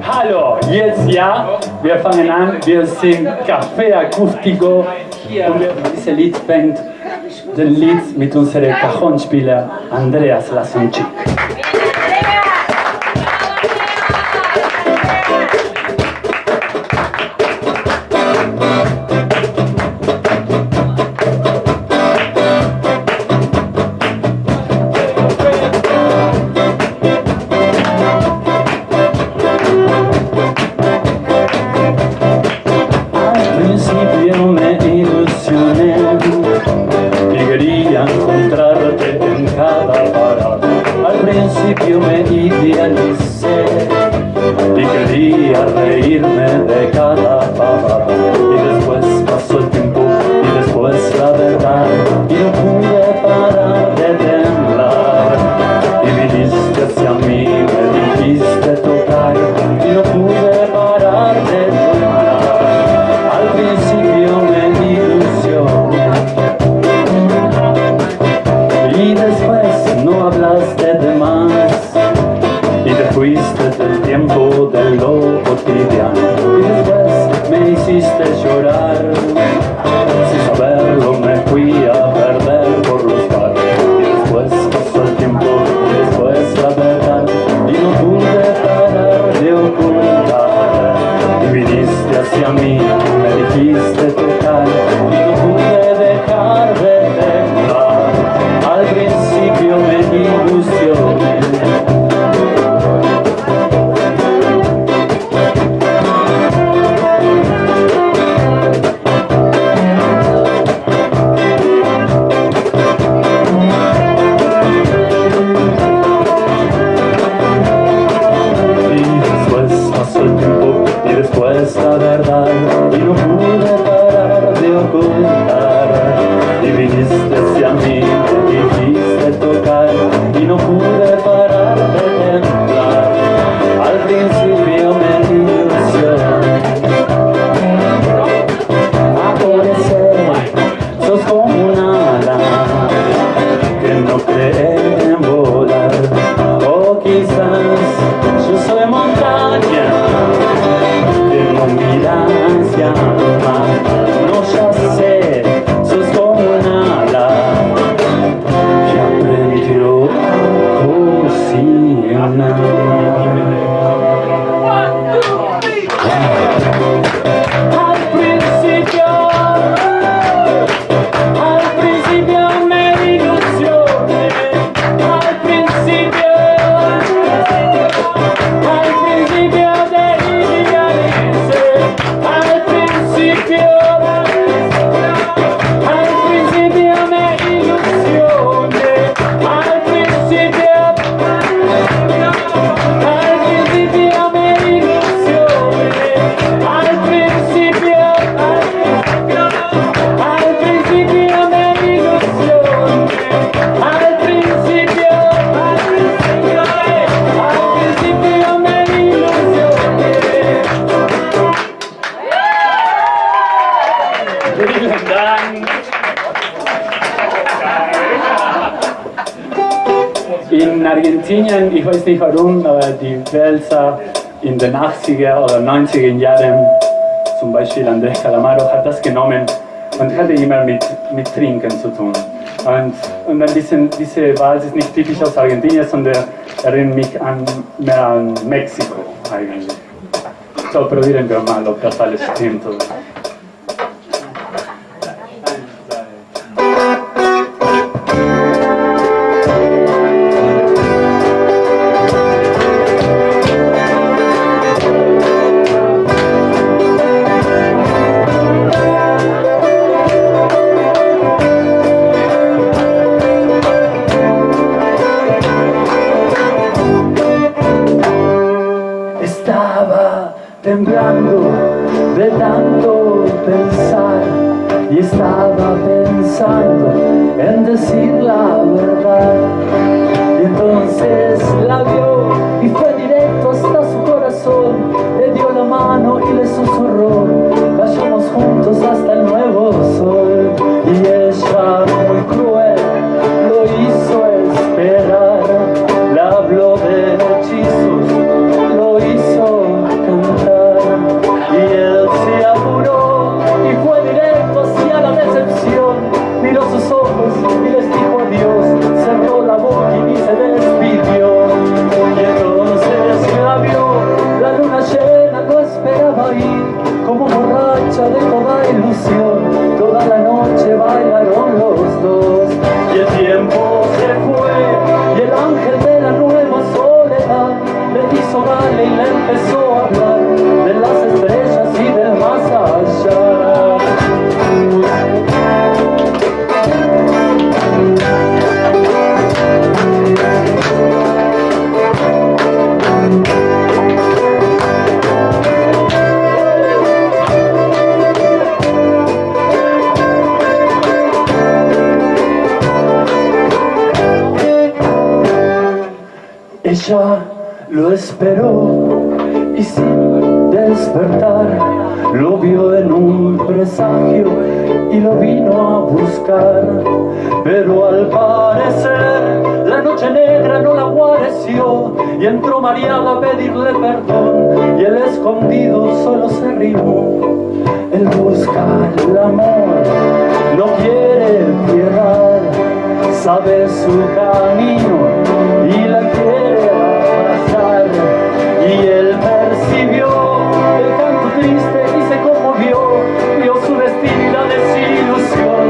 Hallo, jetzt ja, wir fangen an, wir sind Café Acústico und dieses Lied fängt den Lied mit unserem Cajonspieler Andreas Lasonczyk. Me idealicé y quería reírme de cada pavada, y después pasó el tiempo y después la verdad, y no pude parar de temblar, y viniste hacia mí, me dijiste tocar, y no pude parar de temblar. Al principio me ilusioné y después no hablaste de más. Fuiste del tiempo de lo cotidiano y después me hiciste llorar. Sin saberlo me fui a perder por los bares y después pasó el tiempo y después la verdad y no pude parar de ocultar. Y viniste hacia mí, me dijiste tocar y no pude dejar de temblar. Al principio me ilusioné la verdad y no pude parar de ocultar. Y viniste hacia mí, me dijiste tocar y no pude parar de temblar. Al principio me ilusioné. Aparecer, sos como un ala que no cree en volar. O quizás yo soy montaña que no miras llama, no ya sé, sos como un ala que aprendió a cocinar. In Argentinien, ich weiß nicht warum, aber die Wälzer in den 80er oder 90er Jahren, zum Beispiel Andrés Calamaro hat das genommen und hatte immer mit Trinken zu tun. Und ein bisschen, diese Walz ist nicht typisch aus Argentinien, sondern erinnert mich mehr an Mexiko eigentlich. So, probieren wir mal, ob das alles stimmt. Oder. temblando de tanto pensar y estaba pensando pensando en decir la verdad. Y entonces la vio y fue directo hasta su corazón. Le dio la mano y le susurró: vayamos juntos hasta el nuevo sol. Y ella, muy cruel, lo hizo esperar. Le habló de hechizos, lo hizo cantar. Y él se apuró y fue directo hacia la decepción. Miró sus ojos y les dijo adiós. Cerró la boca y ni se despidió. Y entonces la vio, la luna llena lo esperaba ahí, como borracha de toda ilusión. Toda la noche bailaron los dos. Y el tiempo se fue y el ángel de la nueva soledad le hizo gala y le empezó a hablar de las estrellas y del más allá. Ella lo esperó y sin despertar lo vio en un presagio y lo vino a buscar. Pero al parecer la noche negra no la guareció y entró mareada a pedirle perdón, y el escondido solo se rió. Él busca el amor, no quiere piedad, sabe su camino y la quiere abrazar. Y él percibió el canto triste y se conmovió, vio su destino y la desilusión,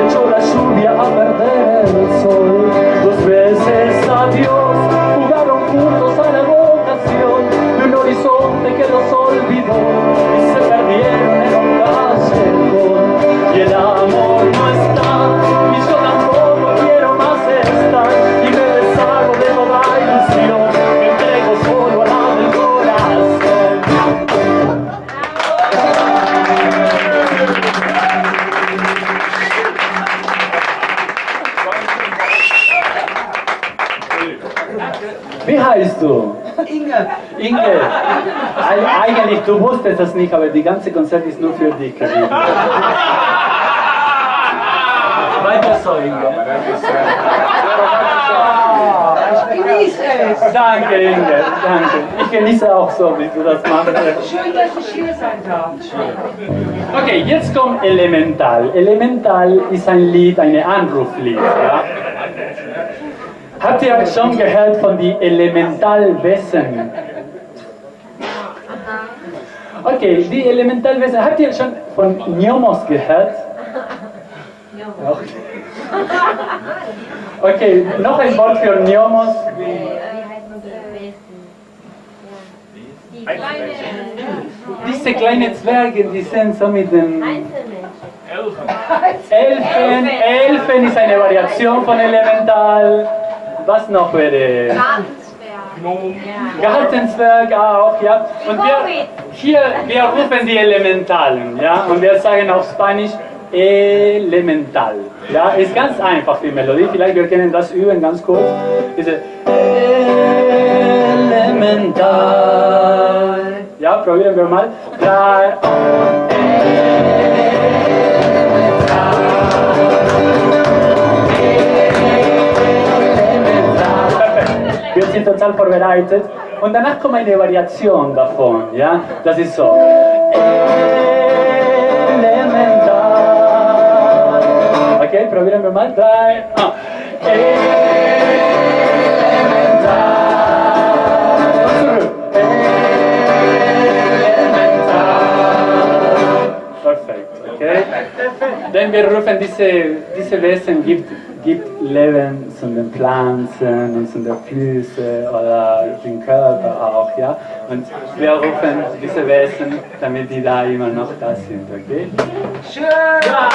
echó la lluvia a perder el sol. 2 veces adiós, jugaron juntos a la evocación de un horizonte que los olvidó y se perdieron en un callejón. Y el amor no está, y yo tampoco quiero más estar, y me deshago de toda ilusión, me entrego solo a la del corazón. Wie heißt du? Inge. Inge. Eigentlich, du wusstest das nicht, aber die ganze Konzert ist nur für dich gewesen. Weiter so, Inge. Ich genieße es. Danke, Inge, danke. Ich genieße auch so, wie du das machst. Schön, dass ich hier sein darf. Okay, jetzt kommt Elemental. Elemental ist ein Lied, ein Anruflied. Ja? Habt ihr schon gehört von den Elementalwesen? Okay, die Elementalwesen. Habt ihr schon von Gnomos gehört? Okay, noch ein Wort für Gnomos. Diese kleinen Zwerge, die sind so mit den Elfen. Elfen ist eine Variation von Elemental. Was noch wäre? Gartenzwerg auch, ja. Und wir rufen die Elementalen, ja. Und wir sagen auf Spanisch Elemental. Ja, ist ganz einfach die Melodie. Vielleicht wir können das üben ganz kurz. Diese Elemental. Ja, probieren wir mal. Wir sind total vorbereitet und danach kommt eine Variation davon, ja, das ist so. Elemental. Okay, probieren wir mal. 3. Elemental. Perfekt, okay. Denn wir rufen diese Wesen gibt Leben zu den Pflanzen und zu den Füßen oder den Körper auch, ja. Und wir rufen diese Wesen, damit die da immer noch da sind, okay? Schön! Ja,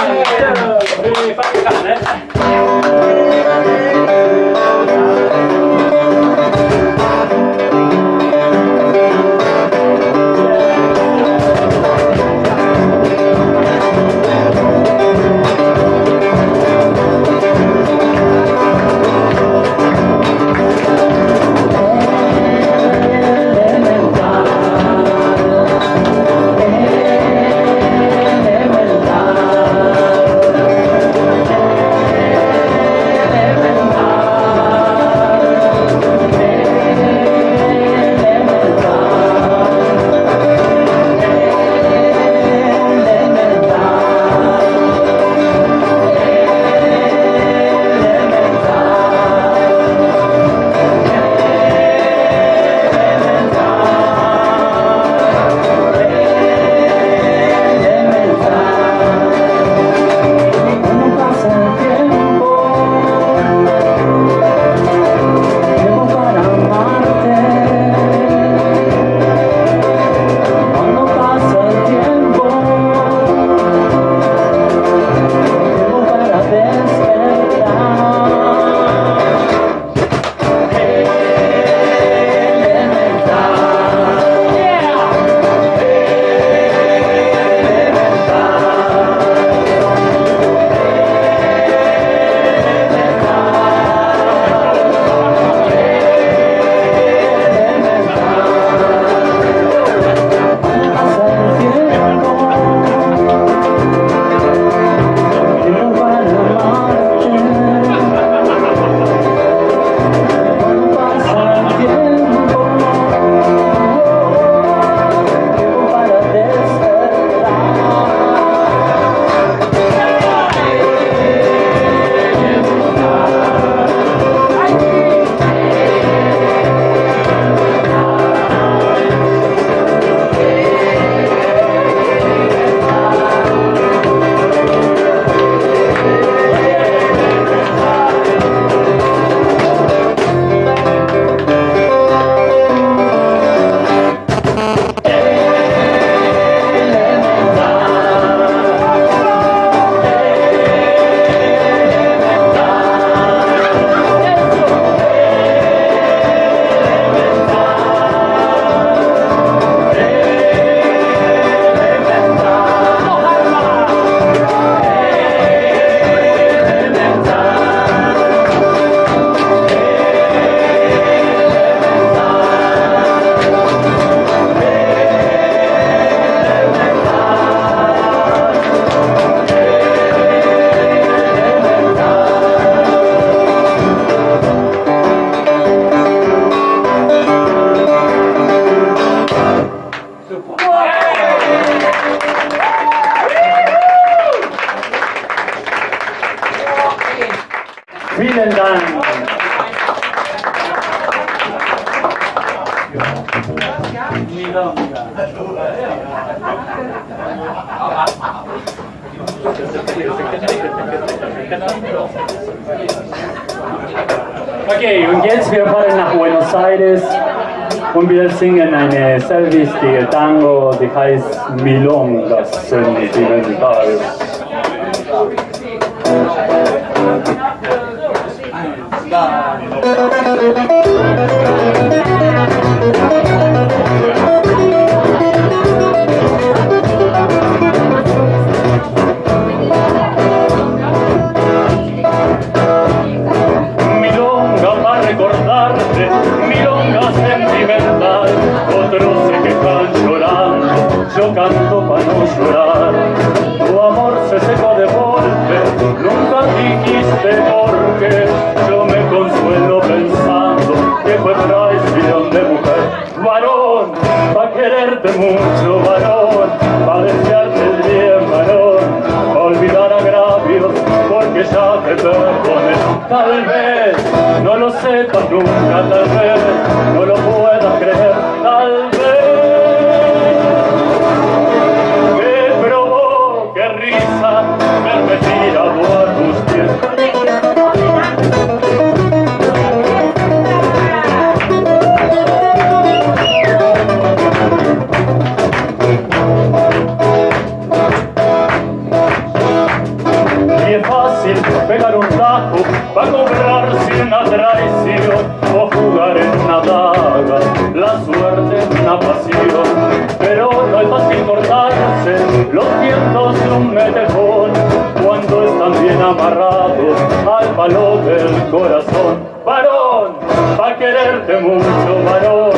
Vielen Dank. Okay, und jetzt wir fahren nach Buenos Aires und wir singen eine sehr wichtige Tango, die heißt Milonga Sentimental. Milonga para recordarte, milonga sentimental, otros se quejan llorando, yo canto para no llorar. Tu amor se secó de golpe, nunca dijiste por qué, yo me consuelo pensando que fue traición de mujer. Varón, pa' quererte mucho, varón, pa' desearte el bien, varón, pa' olvidar agravios, porque ya te perdoné. Tal vez no lo sepas nunca, tal vez no lo puedas creer, tal vez me provoque risa verme tirado a tus pies. Y es fácil pegar un tajo para cobrarse una traición o jugar en una daga la suerte de una pasión. Pero no es fácil cortarse los vientos de un metejón cuando están bien amarrados al palo del corazón. Varón, pa' quererte mucho, varón,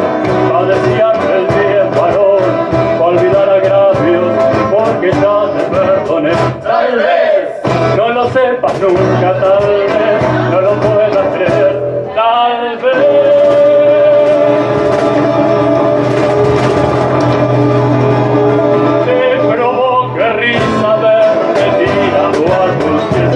pa' desearte el bien, varón, pa' olvidar agravios, porque ya te perdoné. Tal vez no lo sepas nunca, tal vez no lo puedas creer, tal vez te provoque risa verte tirado a tus pies.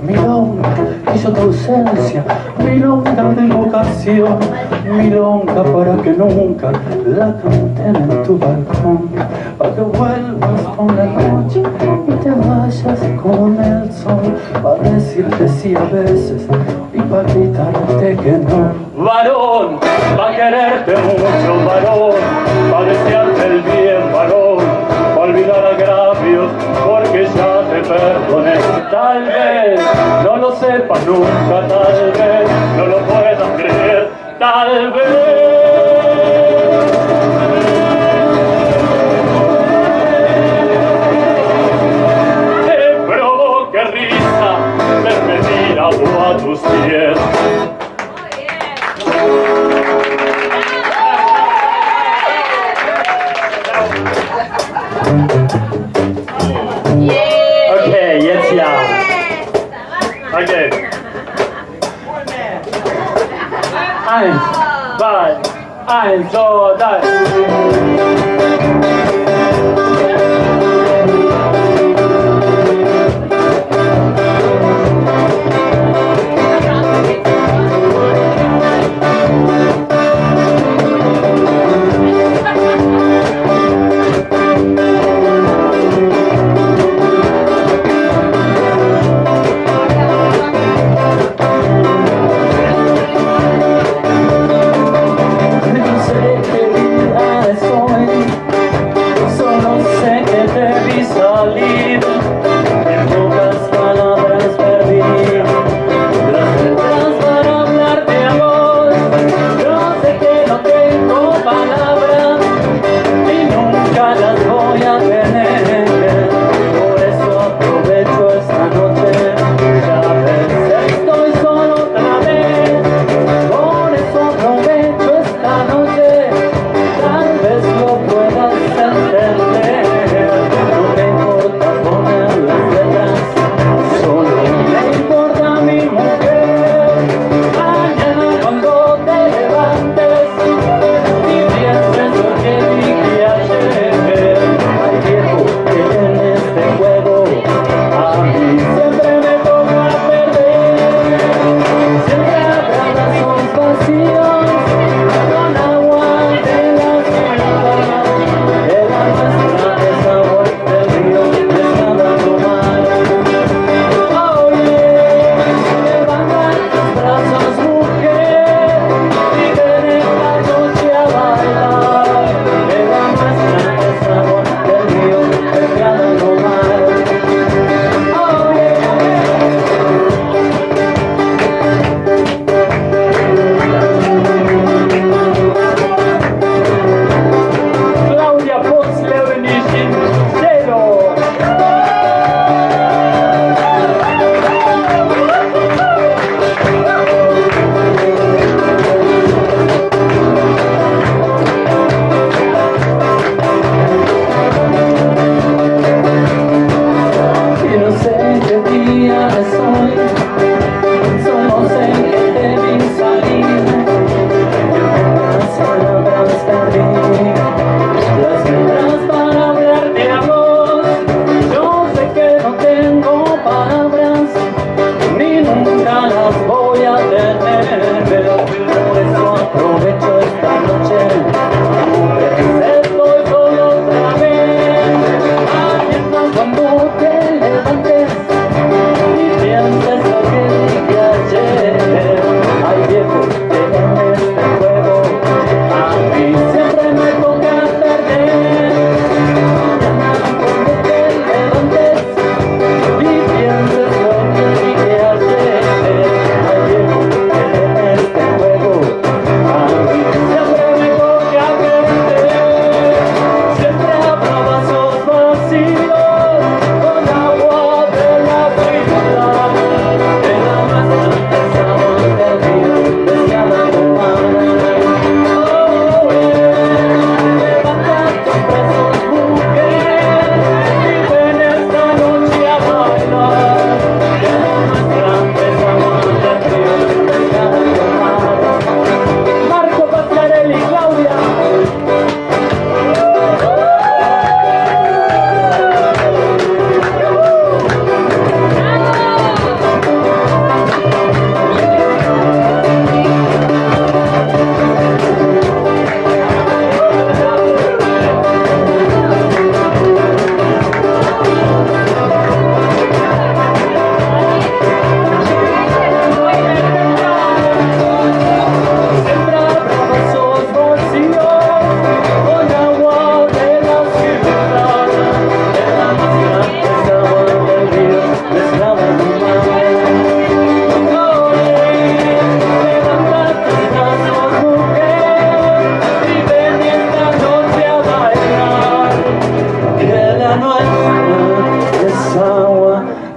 Milonga hizo tu ausencia, milonga de vocación, milonga para que nunca la canten en tu balcón, para que vuelvas con la noche y te vayas con el sol, para decirte sí a veces y para gritarte que no. Varón, pa' quererte mucho, varón, pa' desearte el bien, varón, pa' olvidar agravios, porque ya te perdoné. Tal vez no lo sepas nunca, tal vez no lo puedas creer, tal vez te provoque risa verme tirado a tus pies. Okay, jetzt ja. Okay. 1, 2, 1, 2, 3. No sé qué vida soy,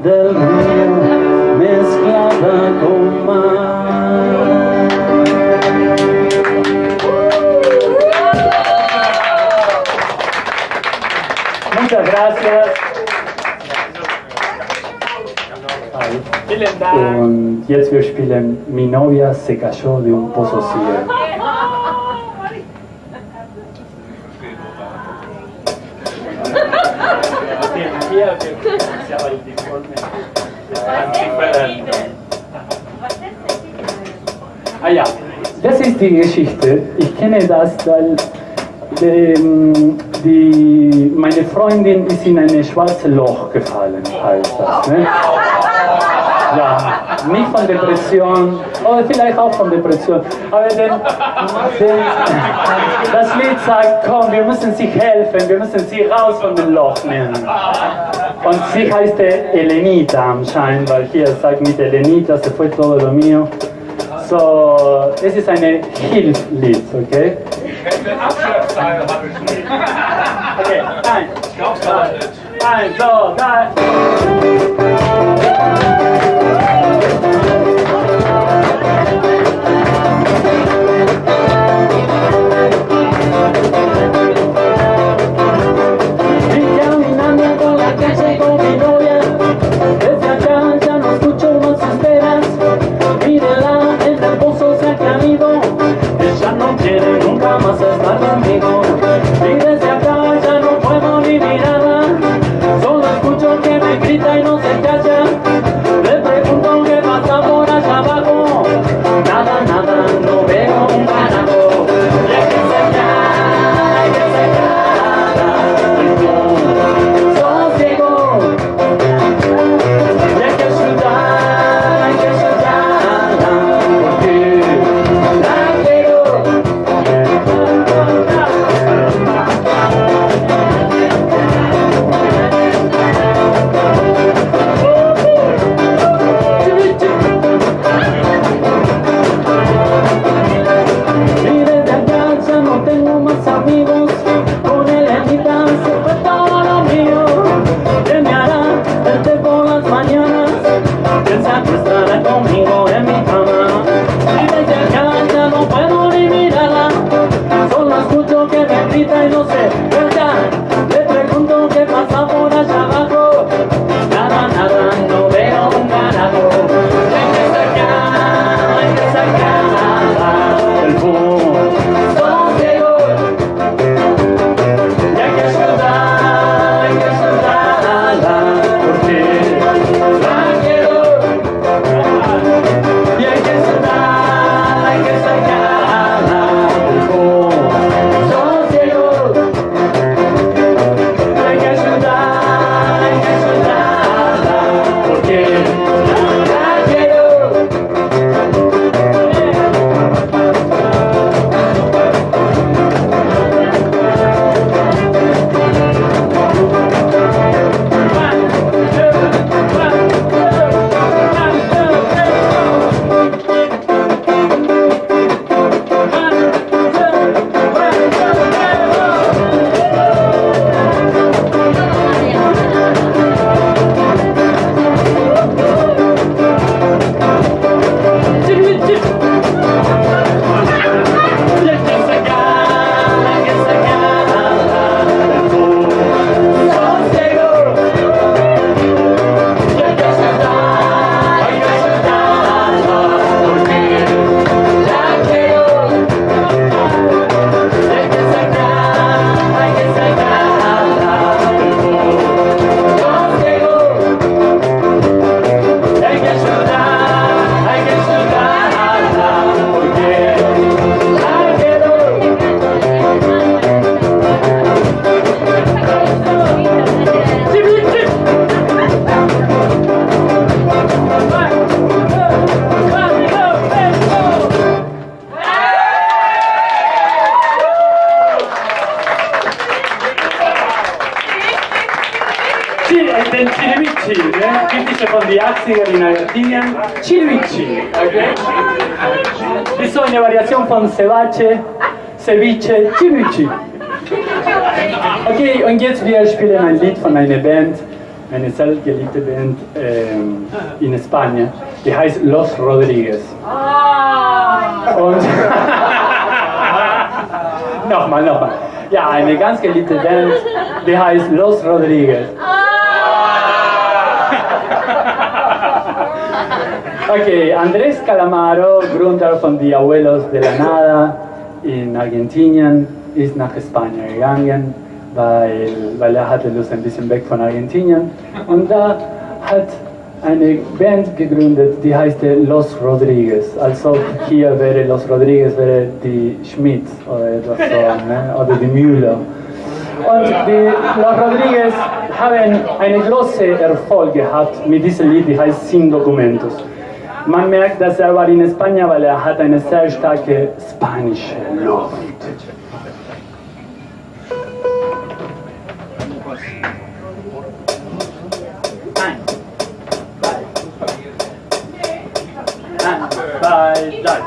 del río mezclada con mar. Muchas gracias. Und jetzt wir spielen Mi novia se cayó de un pozo ciego. Ah ja, das ist die Geschichte. Ich kenne das, weil meine Freundin ist in ein schwarzes Loch gefallen, heißt das. Ne? Ja, nicht von Depression, oder vielleicht auch von Depression. Aber das Lied sagt, komm, wir müssen sie helfen, wir müssen sie raus von dem Loch nehmen. Und sie heißt Elenita anscheinend, weil hier sagt mit Elenita, se fue todo lo mío. So, es ist eine Hilflied, okay? Okay, eins, zwei, drei. Den Chilivici, ne? Typische von die 80er in Argentinien. Chilivici, okay? Ist so eine Variation von Ceviche, Chilivici. Okay, und jetzt wir spielen ein Lied von einer Band, eine selge lite Band in Spanien, die heißt Los Rodriguez. Und nochmal. Ja, eine ganz geliebte Band, die heißt Los Rodriguez. Okay, Andrés Calamaro, Gründer von Die Abuelos de la Nada in Argentinien, ist nach Spanien gegangen, weil er hatte Lust ein bisschen weg von Argentinien. Und da hat eine Band gegründet, die heißt Los Rodriguez. Also hier wäre Los Rodriguez wäre die Schmidt oder etwas so, ne? Oder die Müller. Und die Los Rodriguez haben einen großen Erfolg gehabt mit diesem Lied, die heißt Sin Documentos. Man merkt, dass er war in Spanien, weil er hat eine sehr starke spanische Luft. Zwei, drei.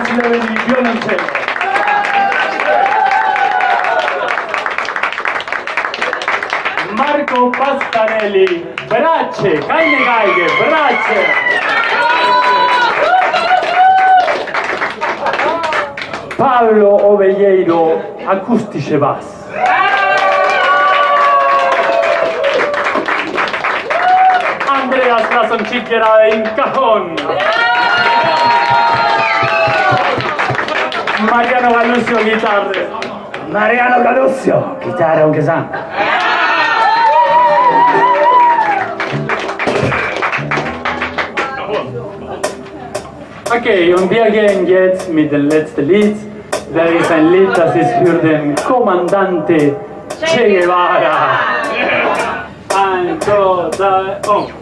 facile violoncello. Marco Pascarelli, braccia, keine Geige, braccia. Pablo Ovelleiro, acustische Bass. Andreas Lasoncicchera in cajón. Mariano Galusio, chitarre. Mariano Galusio, chitarra und Gesang. Okay, und wir gehen jetzt mit dem letzten Lied. Das ist ein Lied, das ist für den Kommandante Che Guevara. 1, 2, 3, und.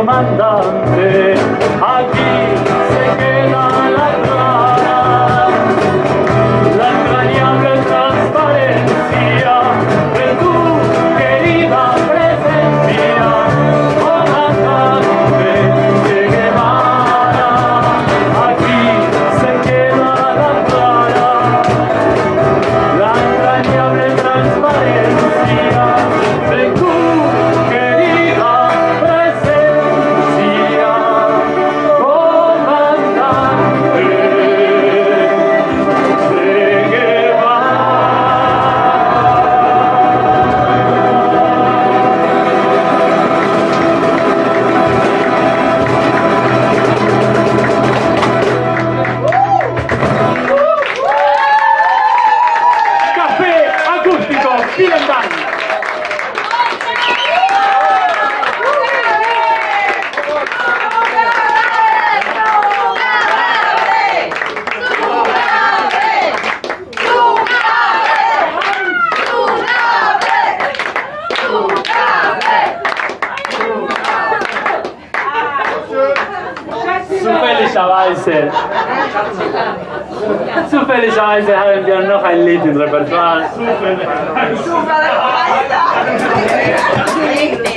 comandante, aquí se queda la clara, la entrañable transparencia Zufälligerweise haben wir noch ein Lied im Repertoire.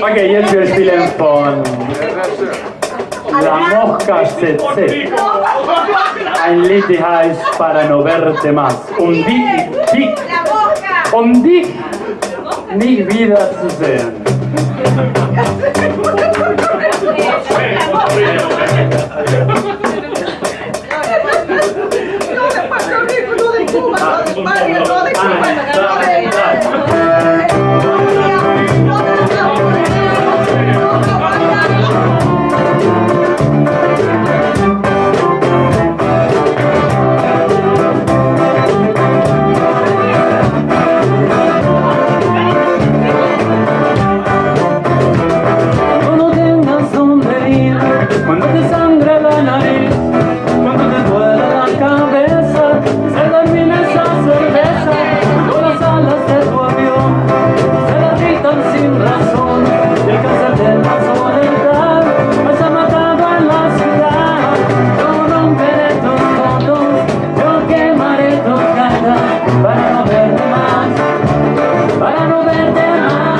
Okay, jetzt wir spielen von La Mosca CC. Ein Lied, die heißt Para no verte más. Dich nicht wieder zu sehen. Cuando te sangre la nariz, cuando te duele la cabeza, se termina esa cerveza, con las alas de tu avión, se la gritan sin razón, y el cáncer de la soledad, pues ha matado en la ciudad. Yo romperé tus fotos, yo quemaré tus caras, para no verte más, para no verte más.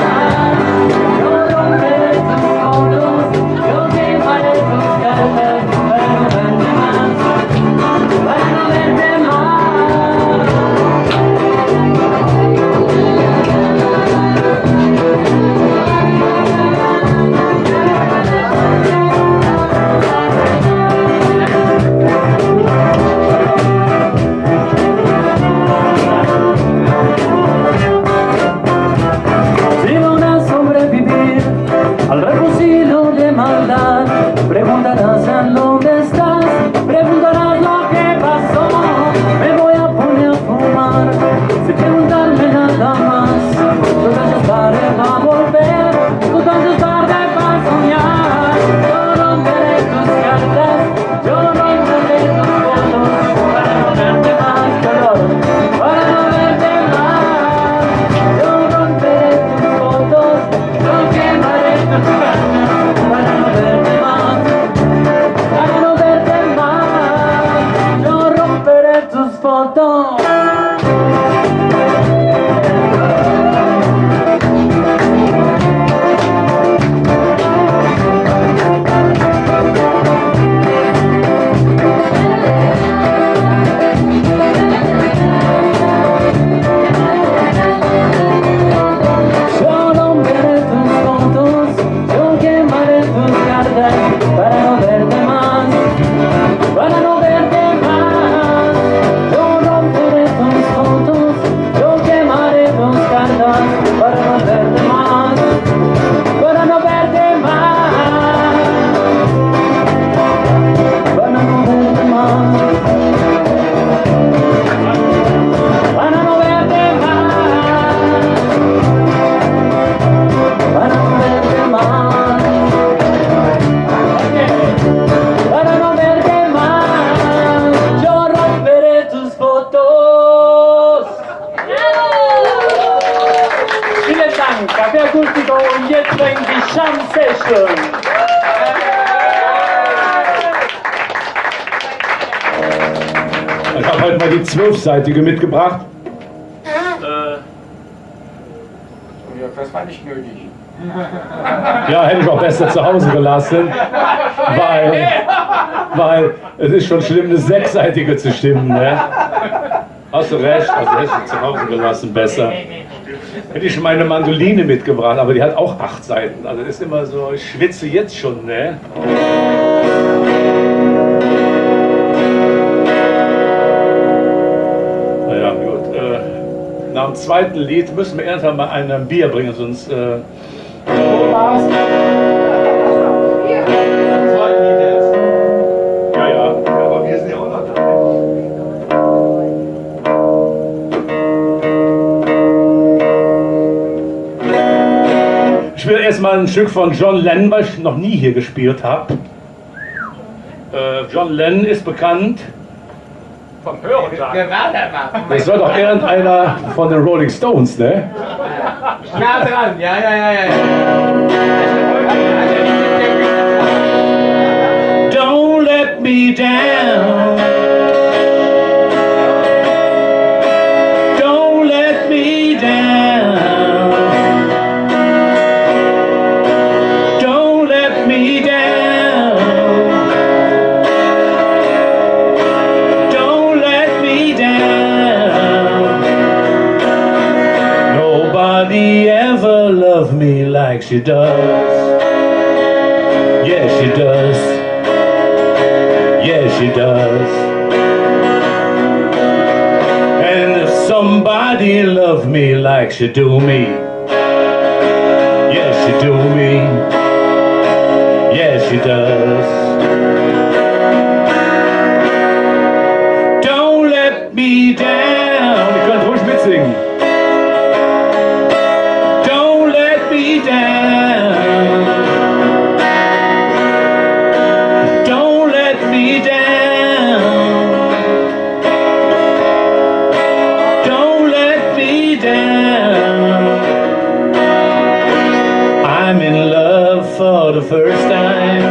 Yo romperé tus fotos, yo quemaré tus caras, para no verte más, para no verte más. Si logras sobrevivir al rebocillo de maldad, preguntarás en dónde estás, preguntarás lo que pasó. Me voy a poner a fumar sin preguntarme nada más. Tú ya es tarde para volver, tú ya es tarde para soñar. Yo romperé tus cartas, yo romperé tus fotos, para no verte más color, para no verte más. Yo romperé tus fotos, yo quemaré tus caras, para no verte más, para no verte más. Yo romperé tus fotos. Yo romperé tus fotos, yo quemaré tus cartas, para no verte más, para no verte más. Yo romperé tus fotos, yo quemaré tus cartas, para no verte más, para no verte más, para no verte más, para no verte más. Para no verte más, para no verte más, yo romperé tus fotos. Vielen Dank, Café Acústico und jetzt fängt die Jam Session. Ich habe heute mal die 12-seitige mitgebracht. Das war nicht nötig. Ja, hätte ich auch besser zu Hause gelassen, weil es ist schon schlimm, eine 6-seitige zu stimmen. Ne? Hast du recht, also hätte ich zu Hause gelassen, besser. Hätte ich meine Mandoline mitgebracht, aber die hat auch 8 Seiten. Also das ist immer so, ich schwitze jetzt schon. Ne? Naja, gut. Nach dem zweiten Lied müssen wir irgendwann mal ein Bier bringen, sonst... Aber wir sind ja auch noch da. Ich spiele erstmal ein Stück von John Lennon, weil ich noch nie hier gespielt habe. John Lennon ist bekannt. Vom Hören sagen. Das war doch irgendeiner von den Rolling Stones, ne? Nah dran, ja. Don't let me me down. Don't let me down. Don't let me down. Don't let me down. Nobody ever loved me like she does. Yeah, she does. Yeah, she does. And if somebody loved me like she do me, yeah, she do me. Yeah, she does. Don't let me down. Ihr könnt ruhig mitsingen. Don't let me down. Don't let me down. Don't let me down. I'm in love for the first time.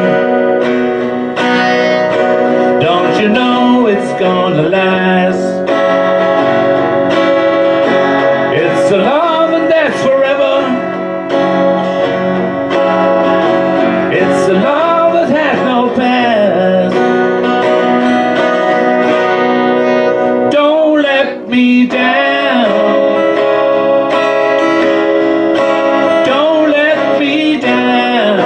Don't you know it's gonna last? It's a love and that's forever. It's a love that has no past. Don't let me down. Don't let me down.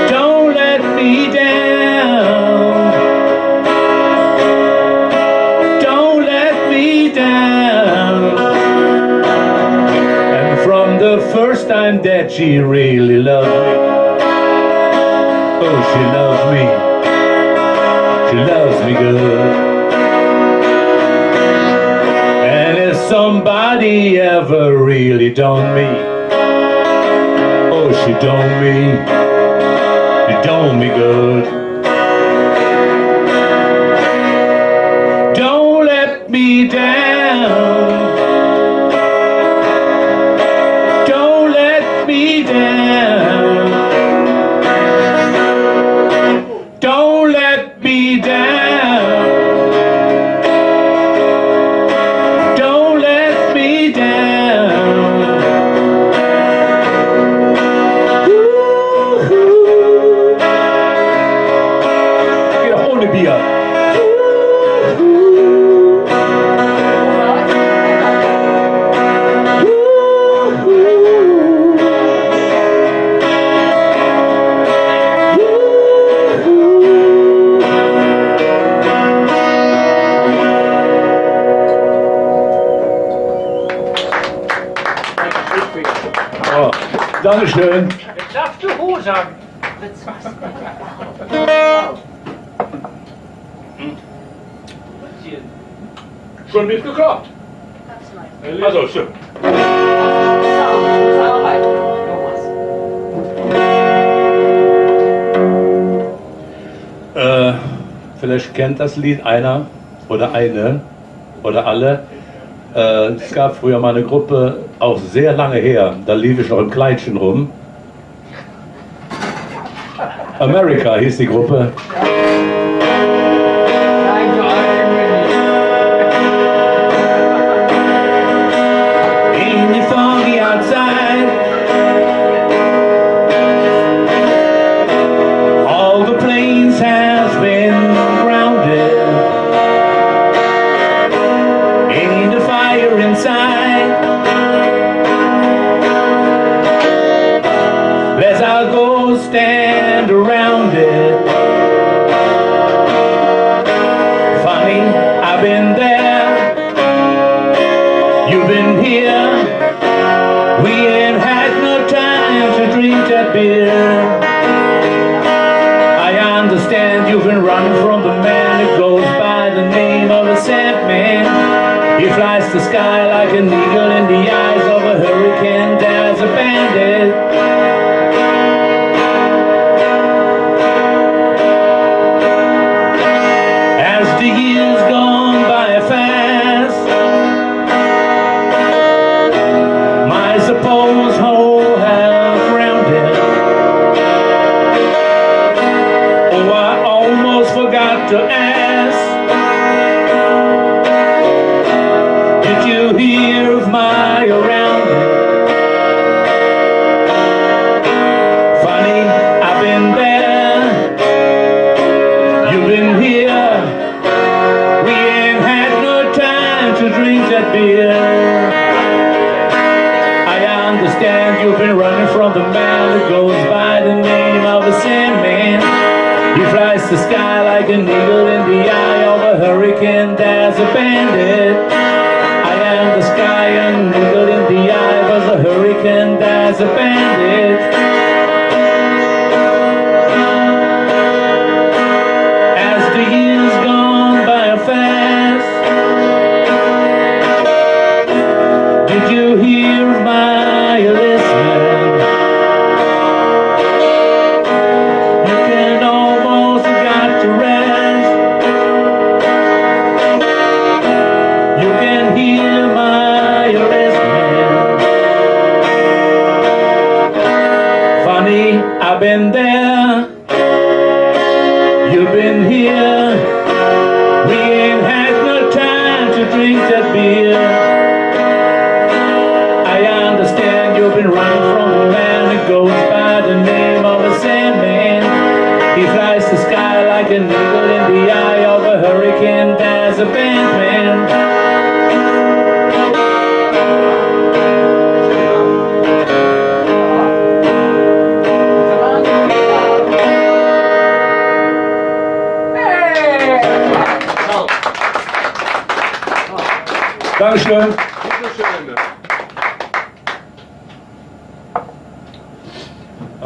Don't let me down. Don't let me down. And from the first time that she really loved me, oh, she loves me. She loves me good. And if somebody ever really done me, oh, she done me. She done me good. Don't let me down. Don't let me down. Don't let me down. Don't let me down. Ooh. Get a hold of me up. Oh, Dankeschön. Jetzt darfst du Ho sagen. Schon mitgekocht? Also, stimmt. Vielleicht kennt das Lied einer oder eine oder alle. Es gab früher mal eine Gruppe, auch sehr lange her, da lief ich noch im Kleidchen rum. America hieß die Gruppe. Ain't it foggy outside? All the planes has been grounded. Ain't a fire inside. Let's all go stand around it. Funny, I've been there. You've been here. We ain't had no time to drink that beer. I understand you've been running from the man who goes by the name of a Sandman. He flies the sky like an eagle in the eyes of a hurricane. There's a bandit. As the years gone by fast, my suppose whole half rounded. to ask, did you hear of my around? Funny, I've been there, you've been here. We ain't had no time to drink that beer. I understand you've been running from the man who goes by the name of a Sandman. He flies the sky like an eagle in the eye of a hurricane. There's a bandit. I am the sky, an eagle in the eye of a hurricane. There's a bandit. As the years gone by fast, did you hear my listening? You can almost got to rest. You can hear my listening. Funny, I've been there. You've been here. We ain't had no time to drink that beer. I understand you've been running from a man who goes by the name of a Sandman. He flies the sky like an eagle in the eye of a hurricane. There's a bandman. Dankeschön.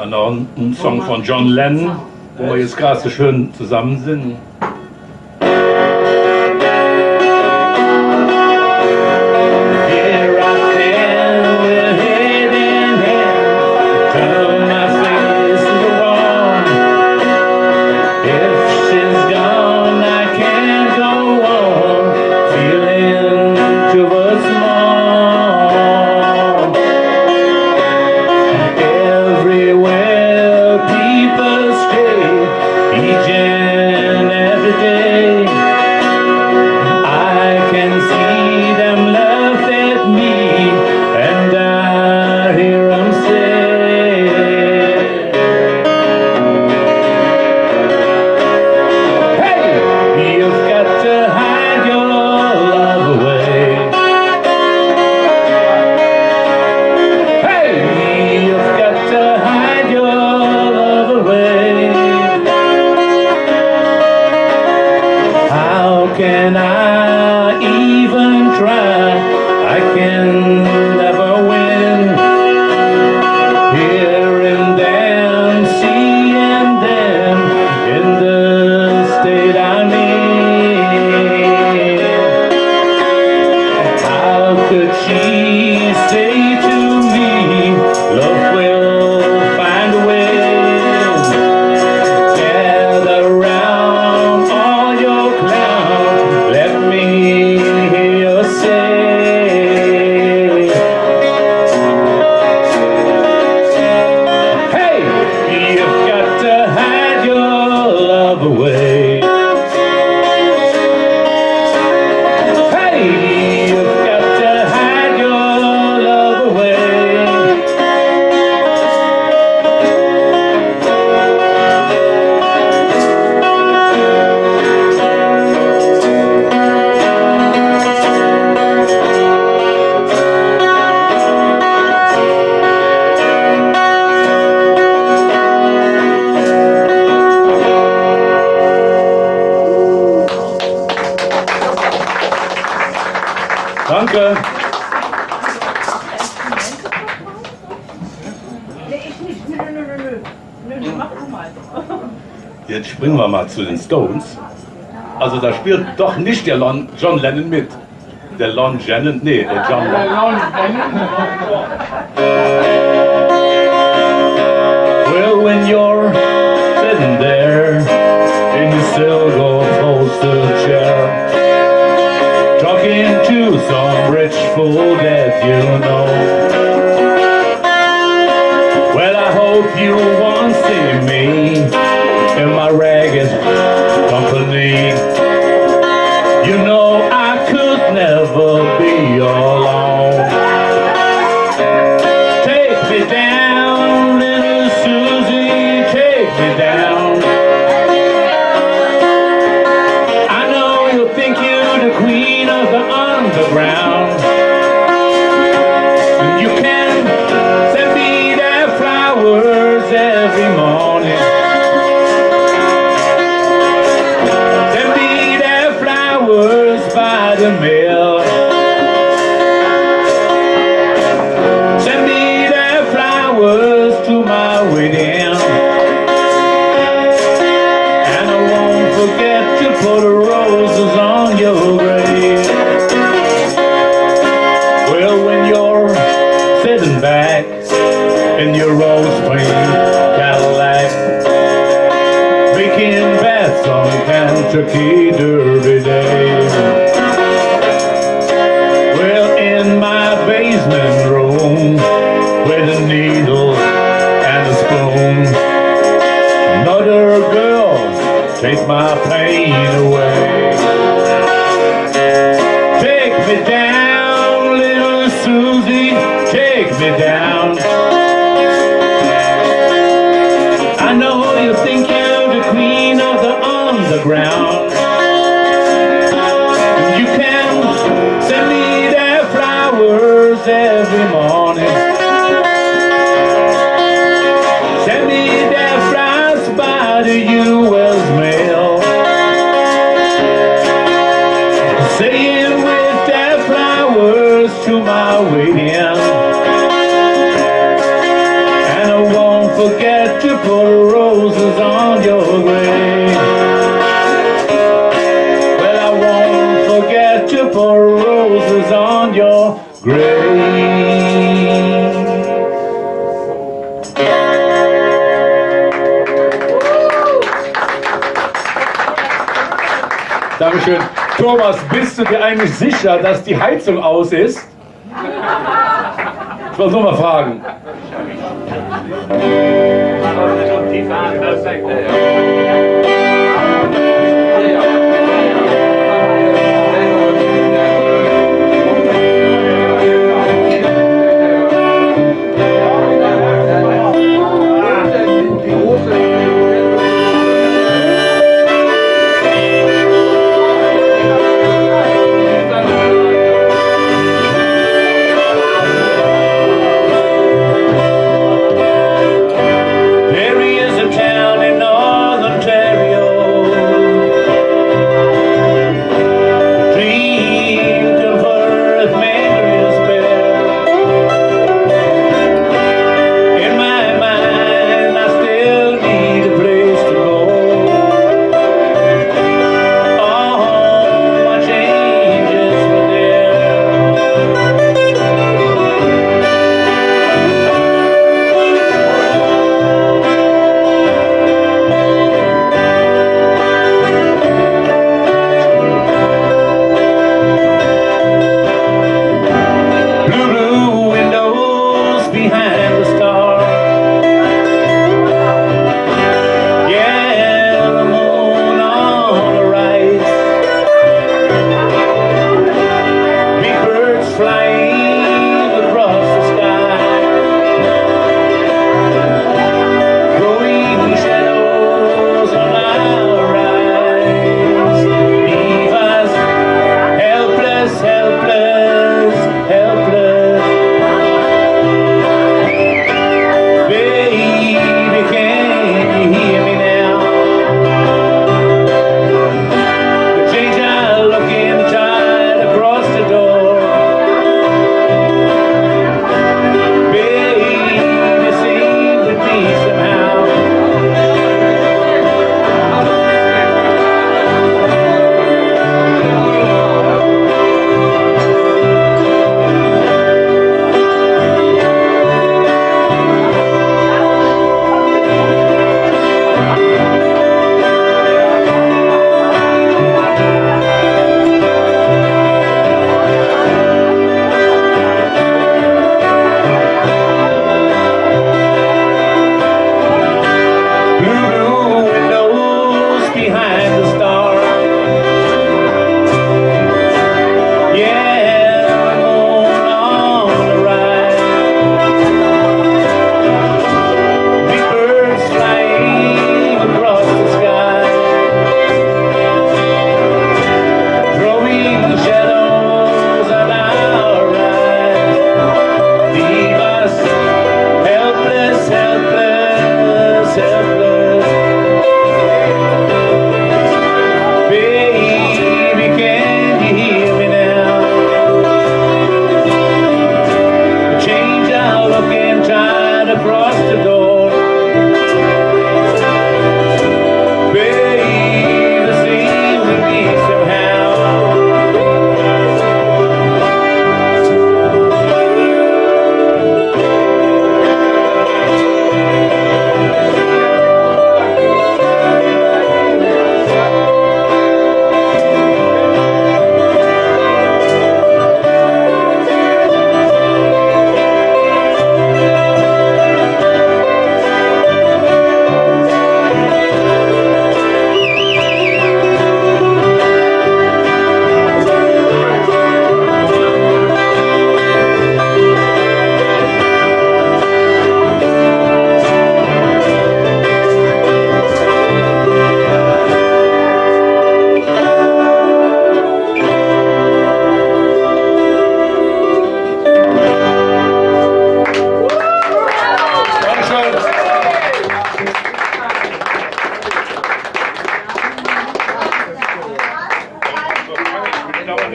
Noch ein Song von John Lennon, wo wir jetzt gerade so schön zusammen sind. Can I even try? I can never win. Hearing them, seeing them in the state I'm in. How could she say to me, love will find a way? Gather round all your clowns, let me hear you say, hey, you've got to hide your love away. Hey, you've got to hide your love away. Danke. Nee, ich nicht. Nö. Nö, mach du mal. Jetzt springen wir mal zu den Stones. Also da spielt doch nicht der John Lennon mit. Der Lon Lennon, nee, der John Lennon. Well, when you're sitting there in your silver upholstered chair, talking to some rich fool that you know, well, I hope you won't see me in my ragged company. the mail. Send me their flowers to my wedding, and I won't forget to put roses on your grave. Well, when you're sitting back in your rose-pink Cadillac, making bets on Kentucky Derby Day. Well, in my basement room, with a needle and a spoon, another girl take my pain away. Take me down, little Susie, take me down. I know you think you're the queen of the underground. You can send me their flowers every morning. Send me their flowers by the U.S. mail, saying with their flowers to my wedding, and I won't forget to put roses on your grave. Well, I won't forget to put roses on your grave. Dankeschön. Thomas, bist du dir eigentlich sicher, dass die Heizung aus ist? Ich wollte nur mal fragen. There is a town in northern Tennessee.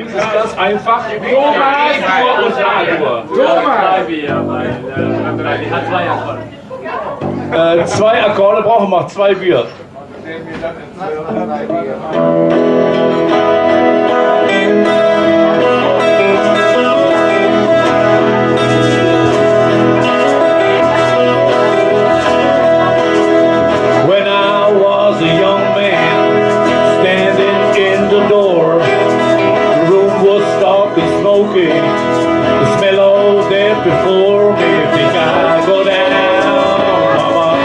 Das ist ganz einfach. Dur und A-Dur. Zwei Akkorde brauchen wir, 2 Bier. When I was a young man, standing in the door, the room was dark and smoky, the smell of death before me. Think I go down, mama,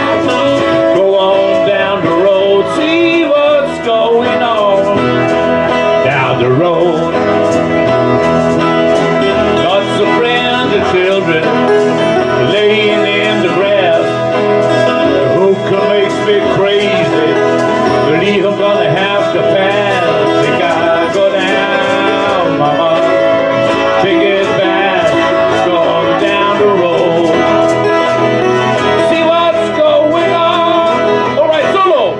go on down the road, see what's going on down the road. Lots of friends and children laying in the grass. The hookah makes me crazy, believe I'm gonna have to pass. Think I go down, mama, take it back, go on down the road, see what's going on. All right, solo.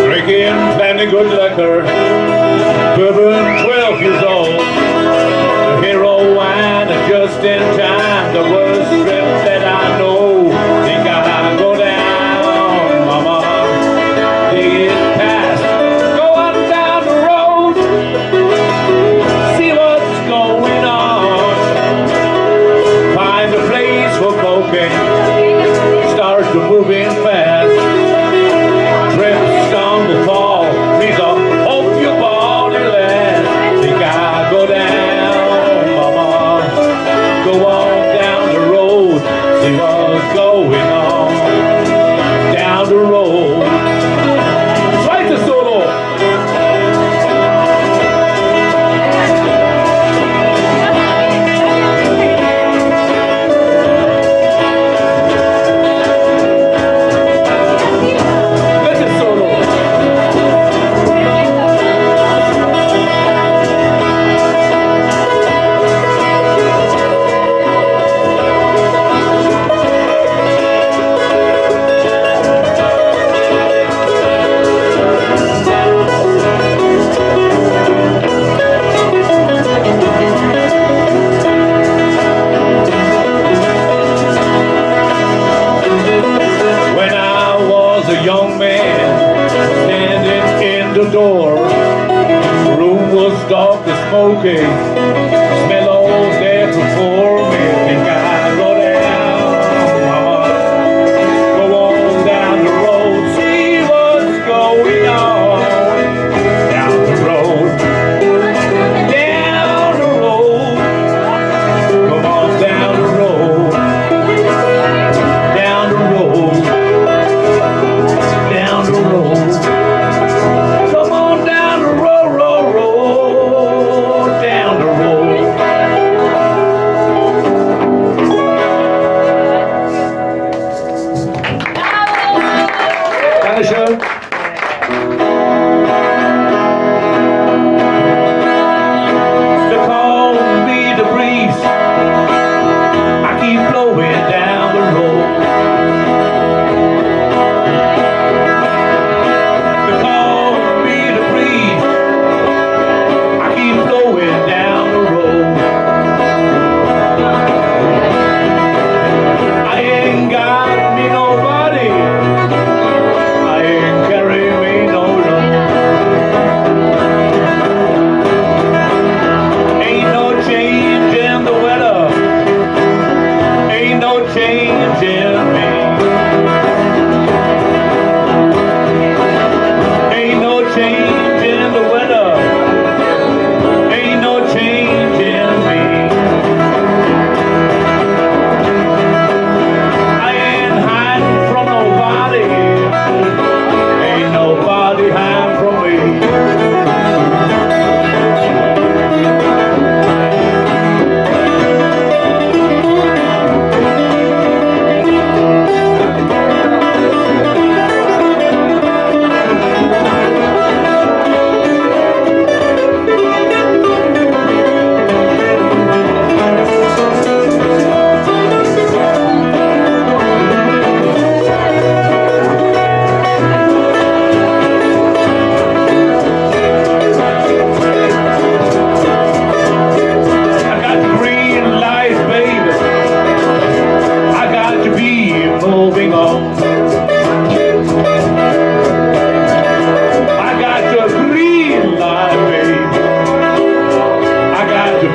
Drinking plenty good liquor, bourbon 12 years old, the hero wine just in time, the worst trip that I know. Think I go down, mama, take it past, go on down the road, see what's going on, find a place for cocaine, start to moving fast. Trips, stumble, fall, please hope your body lasts. Think I go down, mama, go on down the road, see what's going on down the road. Zweite Solo. Dritte Solo. When I was a young man, standing in the door, the room was dark and smoky, the smell of death before me. Think I go down, mama, go on down the road, see what's going on down the road, down the road, come on down the road, down the road, down the road. Come on down the road, road, road, down the road.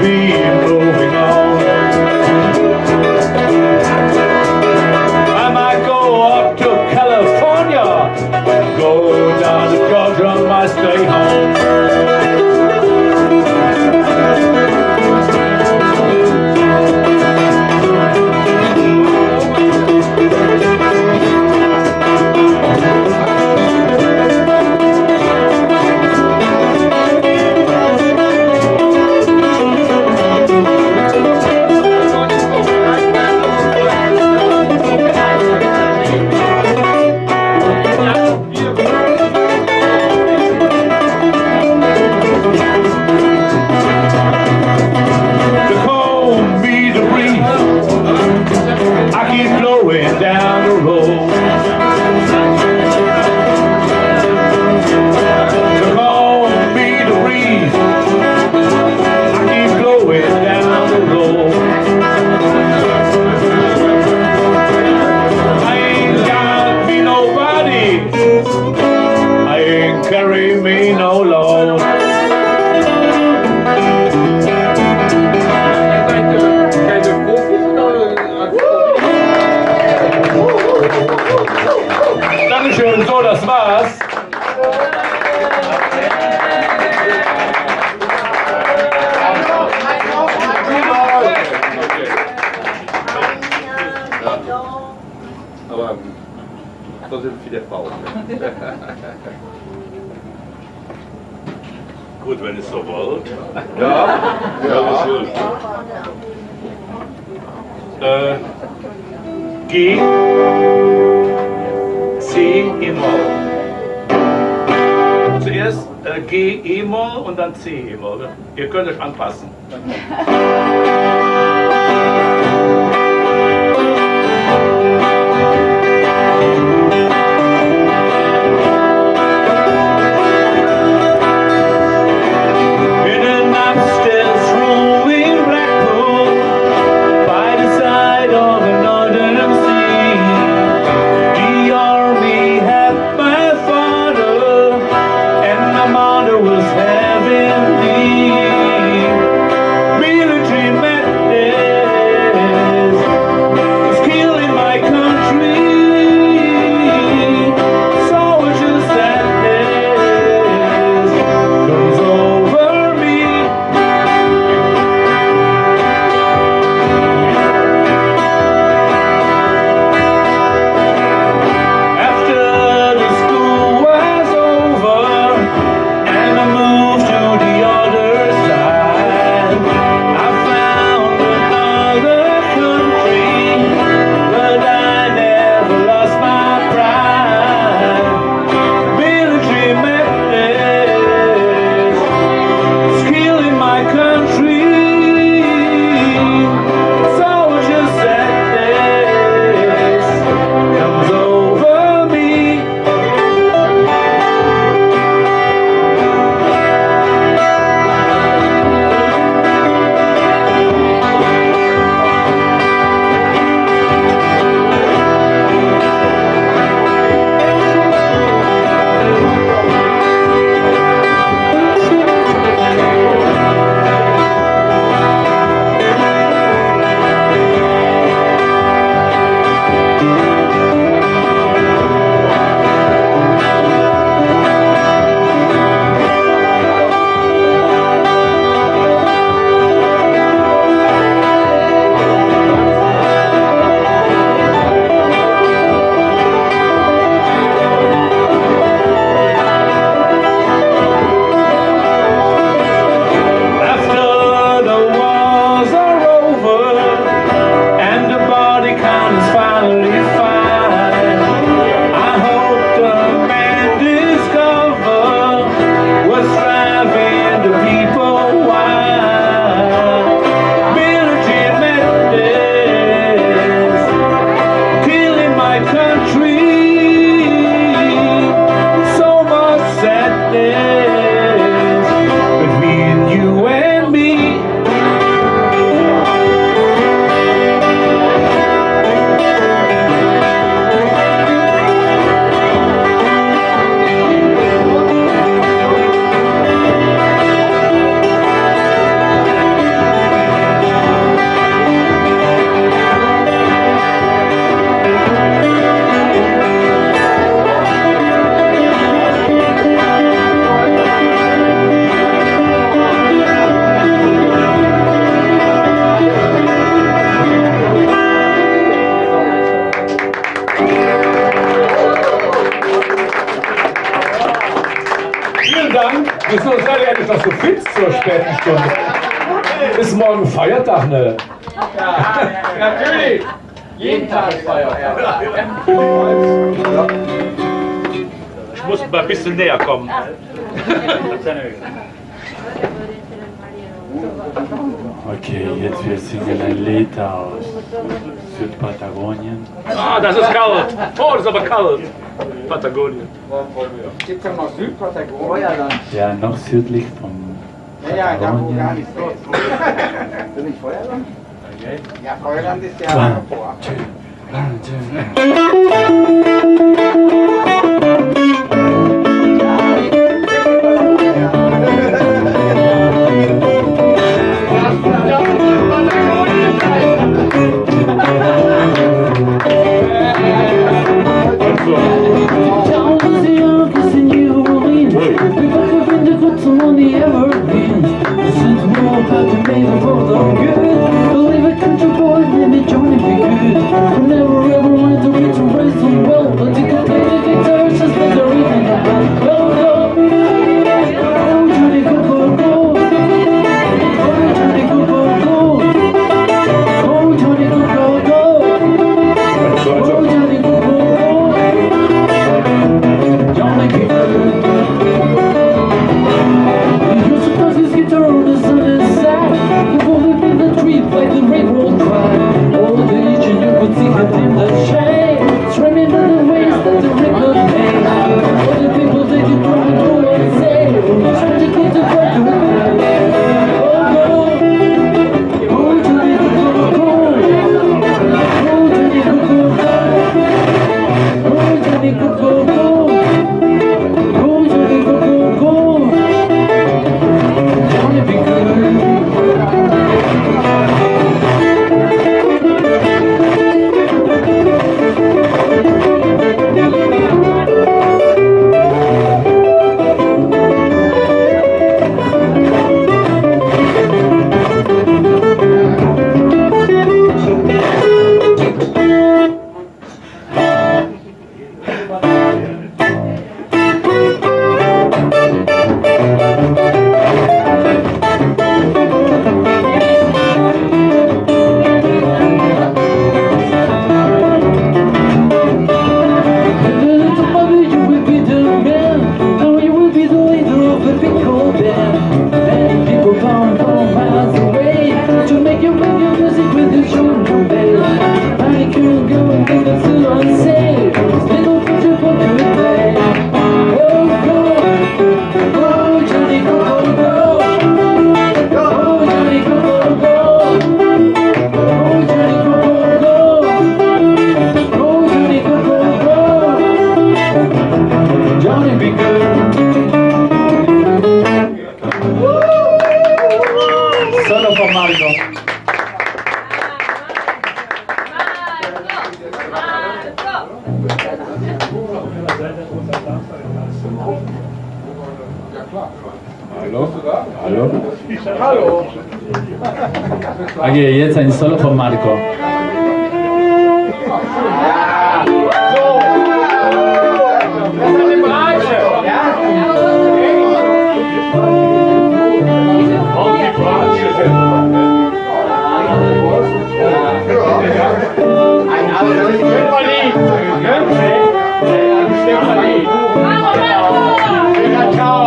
be moving on. I might go up to California, go down to Georgia, I might stay home. Down the road, come on, be the breeze. I keep blowing down the road. I ain't got me nobody. I ain't carry me no load. Dankeschön, so, das war's. Aber trotzdem viele Frauen. Gut, wenn es so wollt. Ja, ja, schön. G, C, E-Moll. Zuerst G, E-Moll und dann C, E-Moll. Ihr könnt euch anpassen. Was having me, military men zur späten Stunde. Ist morgen Feiertag, ne? Ja, natürlich. Jeden Tag ist Feiertag. Ich muss mal ein bisschen näher kommen. Okay, jetzt wir singen ein Lied aus Südpatagonien. Ah, das ist kalt. Oh, das ist aber kalt. Patagonien. Gibt es noch Südpatagonien? Feuerland. Ja, noch südlich vom Ja, da wo gar Patagonien. nichts los ist. Ist das nicht Feuerland? Ja, Feuerland ist ja One, davor. two, one, two. Down was the August in New Orleans. We could have been the good to on the Evergreens. Since more about to make the world all good. Believe a country boy, maybe Johnny be good. We never ever learned to read to raise them well. But they could play the guitar just like they're even the band. Go, go. Oh, Johnny, go, go, go. Oh, Johnny, go, go, go. Oh, Johnny, go, go, go. Oh, Johnny, go, go, go. Johnny be good. He used to toss his guitar on the sunny side. He would live in the tree, like the railroad track. All the age and you could see him in the shade, swimming in the waves that the river made. All the people they did what we do and say. Trying to get the back to the oh, go. Oh, Johnny, go, go, go. Oh, Johnny, go, go, go. Oh, Johnny, go, go, go. Oh, Johnny, go, go, go. Johnny be good. Johnny be good. Solo for Marco. Hallo? Hallo? Hallo. Okay, jetzt ein Solo von Marco. So. Das ist eine Bratsche. Ja? Ein Abend. Ciao.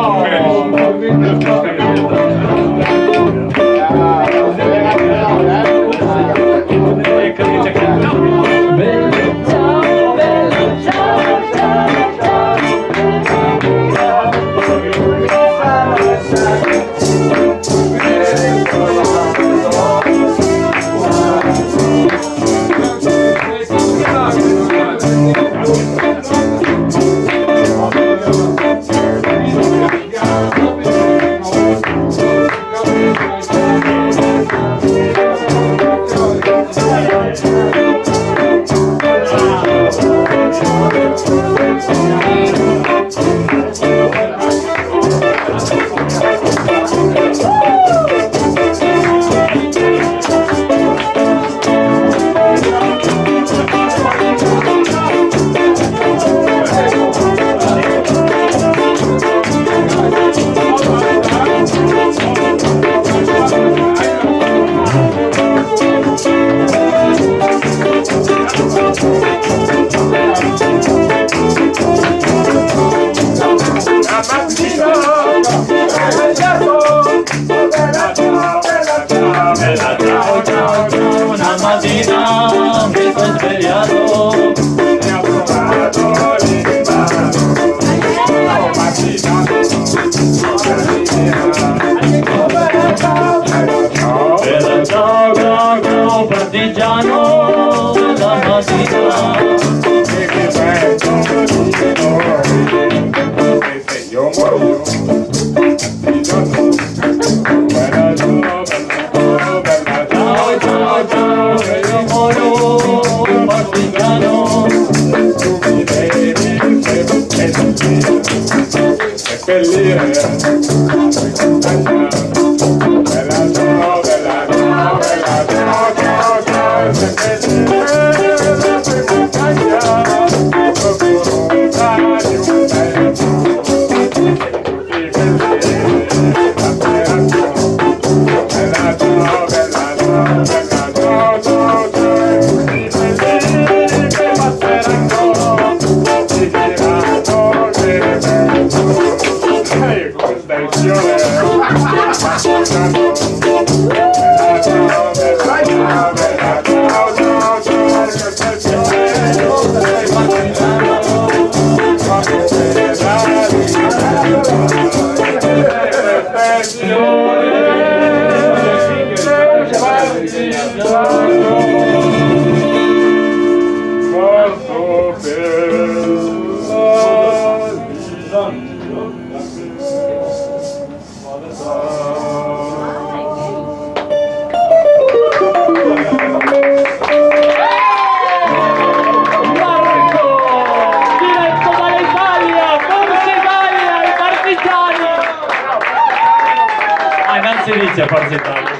Forza Italia.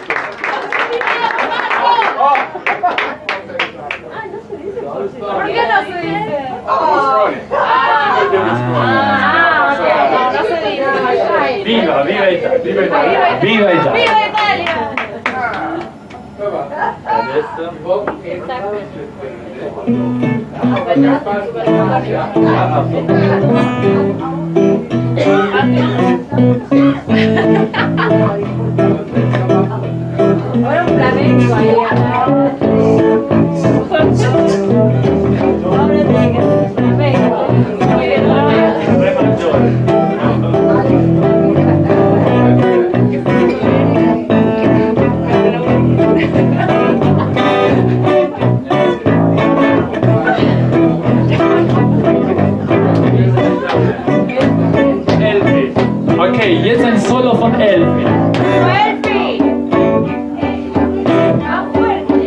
¿Por qué no se dice? No se dice. Viva, viva Italia, viva Italia. Viva Italia. Viva Italia. Ahora un flamenco ahí. Okay, jetzt ein Solo von Elfi. Elfi. Más fuerte.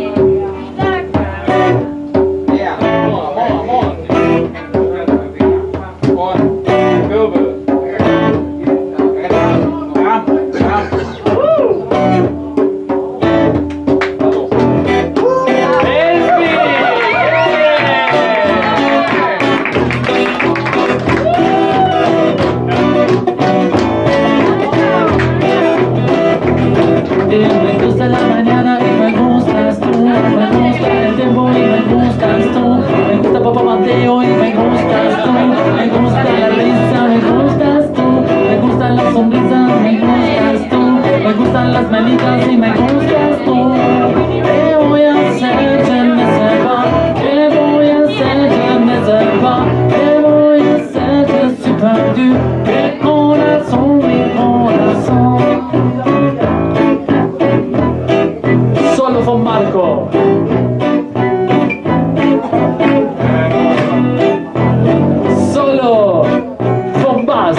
Me gusta la mañana y me gustas tú. Me gusta el tiempo y me gustas tú. Me gusta Papá Mateo y me gustas tú. Me gusta la risa, me gustas tú. Me gustan las sonrisas, me gustas tú. Me gustan las manitas y me gustas tú. ¿Qué voy a hacer? Je ne sais pas. ¿Qué voy a hacer? Je ne sais pas. ¿Qué voy a hacer? Je suis perdu. ¿Qué corazón, mi corazón? Solo con Marco. Solo con Bas.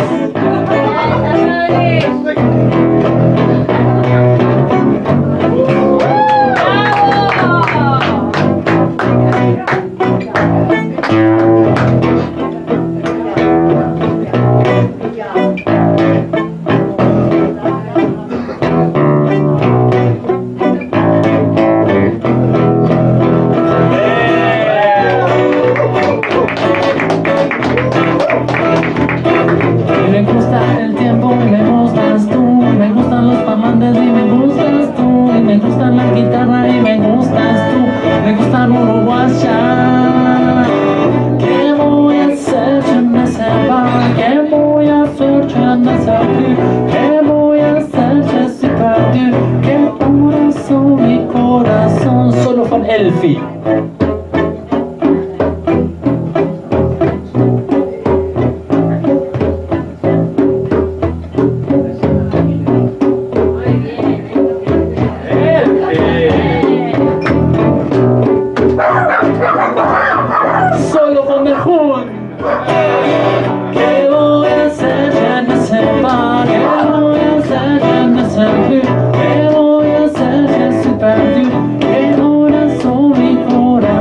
Me gusta el tiempo y me gustas tú. Me gustan los parlantes y me gustas tú. Y me gusta la guitarra y me gustas tú. Me gustan uruguaya. ¿Qué voy a hacer? Je ne sais pas. ¿Qué voy a hacer? Je ne sais plus. ¿Qué voy a hacer? Je suis perdu. ¿Qué corazón, mi corazón? Solo con Elfi. Solo con Mejún. ¿Qué voy a hacer? Je ne sais pas. ¿Qué voy a hacer? Je ne sais plus. ¿Qué voy a hacer? Je suis perdu. ¿Qué corazón, mi corazón?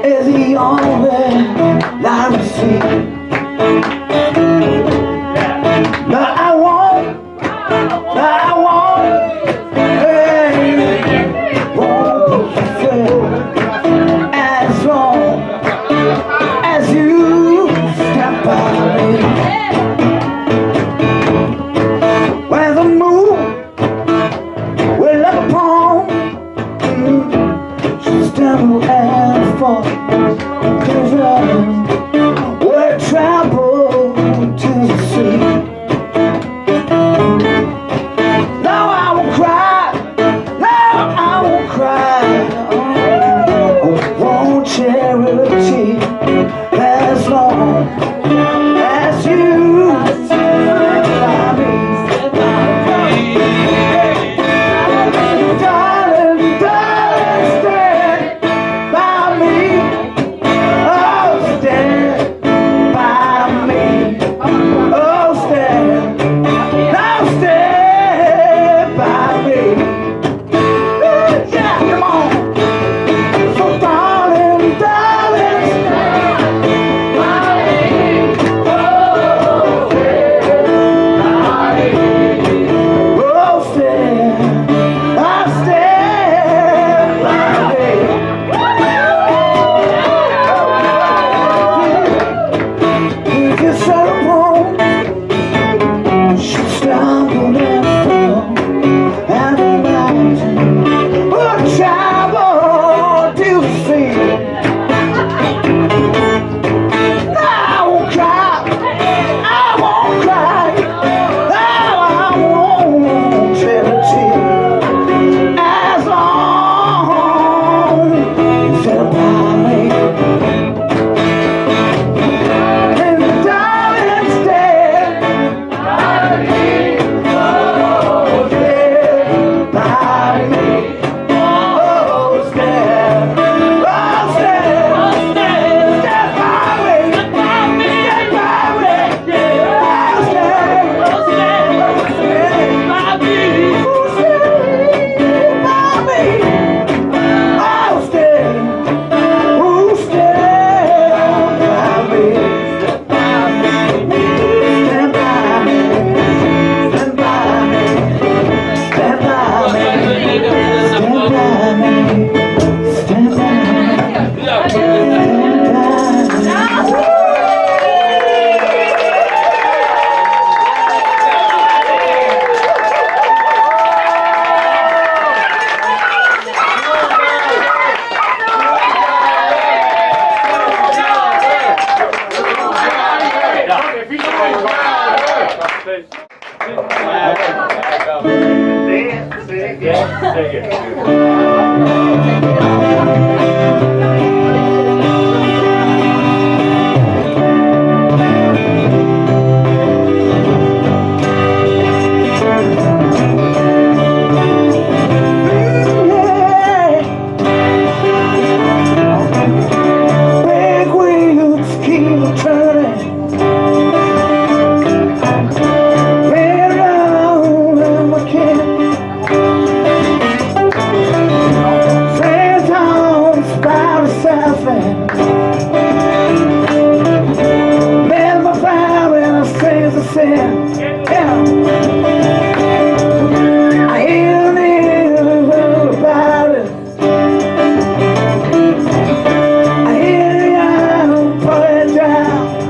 Is the only life we see. Big wheels keep turning, been around and we can't. Sand towns by the south end, never found and I say the same. Yeah. I hear news about it. I hear you put it down.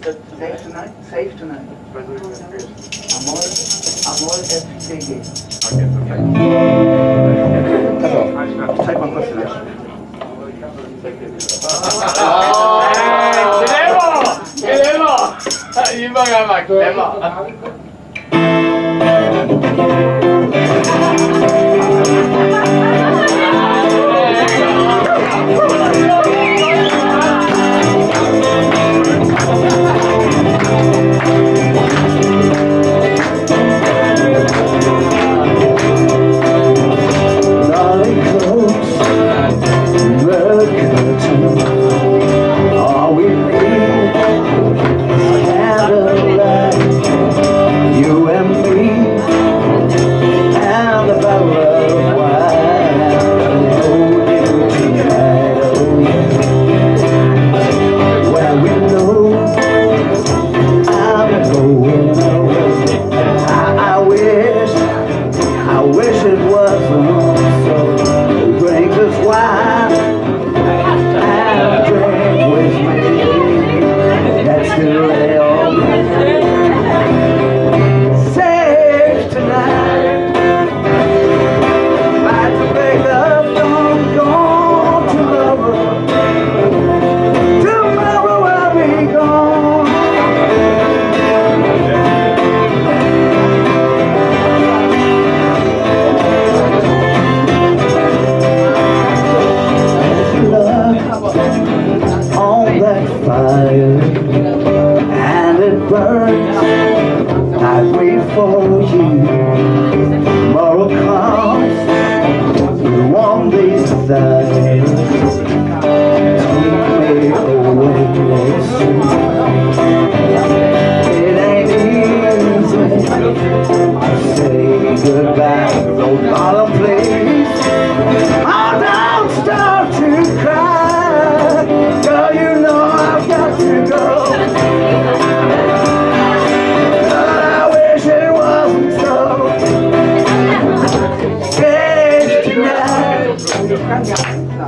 Safe tonight? Safe tonight. Amor FCG. Also, zeig mal kurz vielleicht.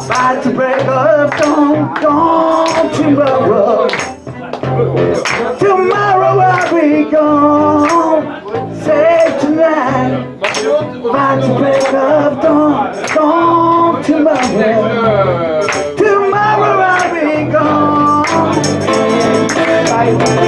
About to break up, don't tomorrow. Tomorrow I'll be gone. Say tonight. About to break up, don't tomorrow. Tomorrow I'll be gone. Bye.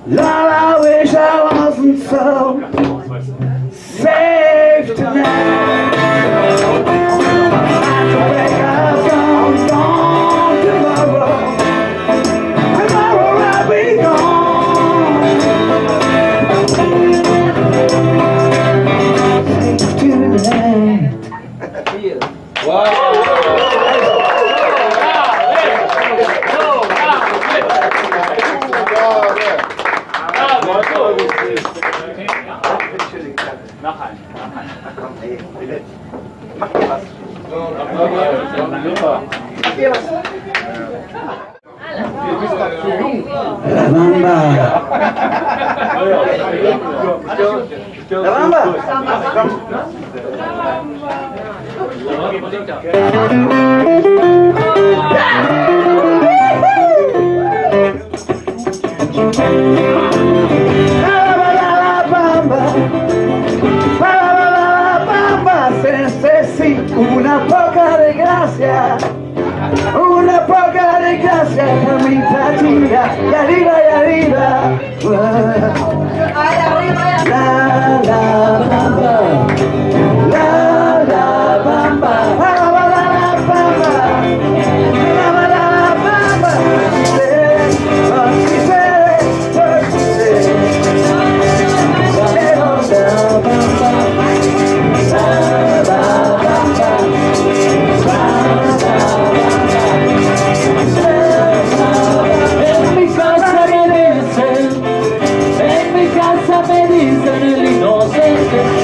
Lord, I wish I wasn't so safe tonight. bamba. La bamba. Una poca de gracia, una poca de gracia, mamita tira, y arriba, y arriba. La bamba, la bamba, la bamba, la bamba.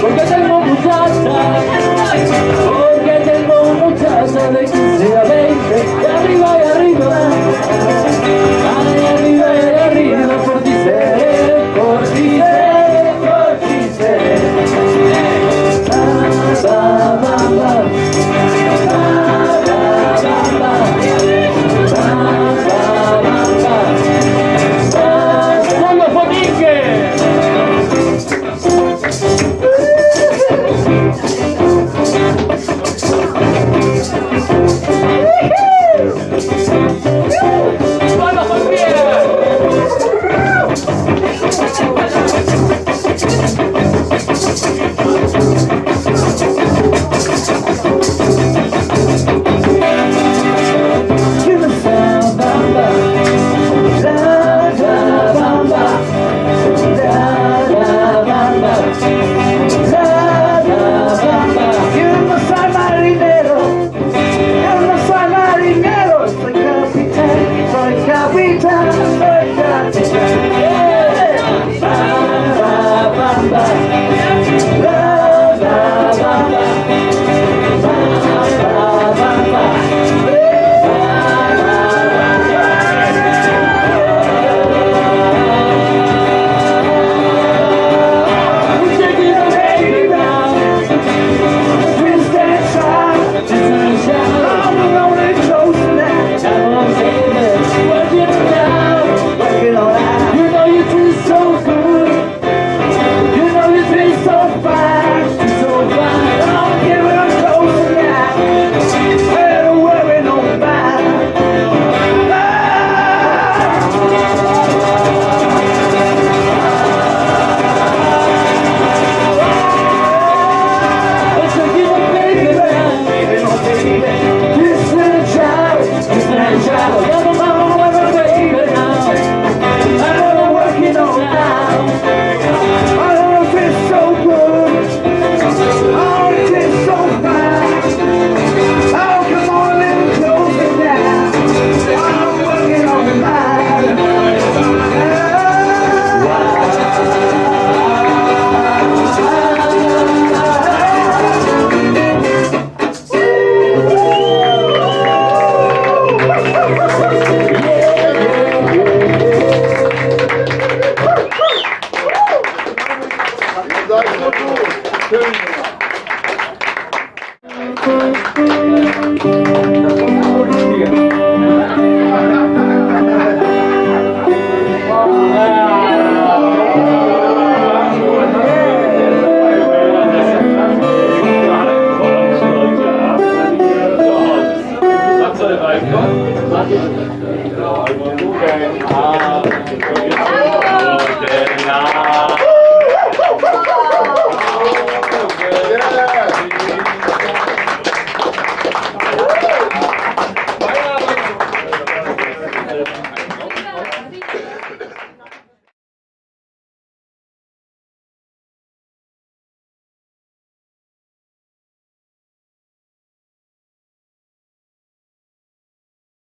Porque tengo muchacha de 15 a 20, de arriba y arriba, ay, arriba y arriba, por ti seré, por ti seré, por ti seré. Ah.